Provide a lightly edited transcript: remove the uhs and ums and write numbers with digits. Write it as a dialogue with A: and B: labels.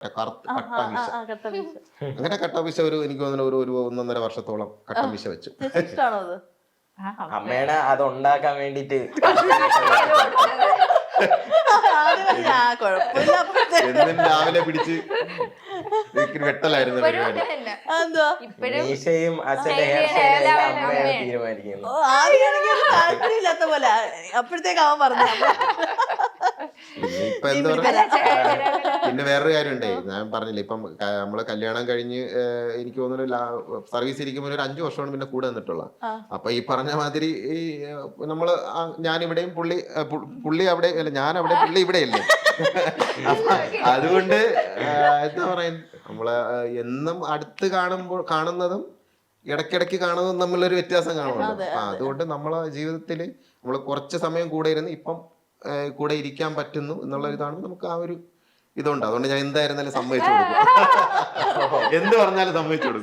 A: കട്ട മീശ. അങ്ങനെ കട്ട മീശ എനിക്ക് തോന്നുന്നു ഒരു 1.5 വർഷത്തോളം കട്ട മീശ വെച്ചു.
B: ഇഷ്ടമാണോ അത്?
C: അമ്മേടെ അത് ഉണ്ടാക്കാൻ വേണ്ടിട്ട്
A: എന്നും രാവിലെ പിടിച്ച് വെട്ടലായിരുന്നു പരിപാടി.
C: മീശയും അച്ഛന്റെ ഹെയർ സ്റ്റൈലും അമ്മയാണ് തീരുമാനിക്കുന്നത്.
B: താല്പര്യമില്ലാത്ത പോലെ അപ്പോഴത്തേക്ക് അവൻ പറഞ്ഞു.
A: ഇപ്പൊ എന്താ പറയാ, പിന്നെ വേറൊരു കാര്യമുണ്ടേ, ഞാൻ പറഞ്ഞില്ലേ, ഇപ്പം നമ്മള് കല്യാണം കഴിഞ്ഞ് എനിക്ക് തോന്നുന്നു സർവീസ് ഇരിക്കുമ്പോൾ ഒരു 5 വർഷമാണ് പിന്നെ കൂടെ നിന്നിട്ടുള്ള. അപ്പൊ ഈ പറഞ്ഞ മാതിരി ഈ നമ്മള് ഞാനിവിടെയും പുള്ളി അവിടെ അല്ല, ഞാൻ അവിടെ പുള്ളി ഇവിടെയല്ലേ. അതുകൊണ്ട് എന്താ പറയാ, നമ്മള് എന്നും അടുത്ത് കാണുന്നതും ഇടയ്ക്കിടയ്ക്ക് കാണുന്നതും തമ്മിലൊരു വ്യത്യാസം കാണുമല്ലോ. അപ്പൊ അതുകൊണ്ട് നമ്മളെ ജീവിതത്തിൽ നമ്മൾ കുറച്ച് സമയം കൂടെ ഇരുന്ന് ഇപ്പം കൂടെ ഇരിക്കാൻ പറ്റുന്നു എന്നുള്ള ഇതാണ് നമുക്ക് ആ ഒരു ഇതുണ്ട്. അതുകൊണ്ട് ഞാൻ എന്തായിരുന്നാലും സമ്മതിച്ചു കൊടുക്കും, എന്ത് പറഞ്ഞാലും സമ്മതിച്ചു കൊടുക്കും.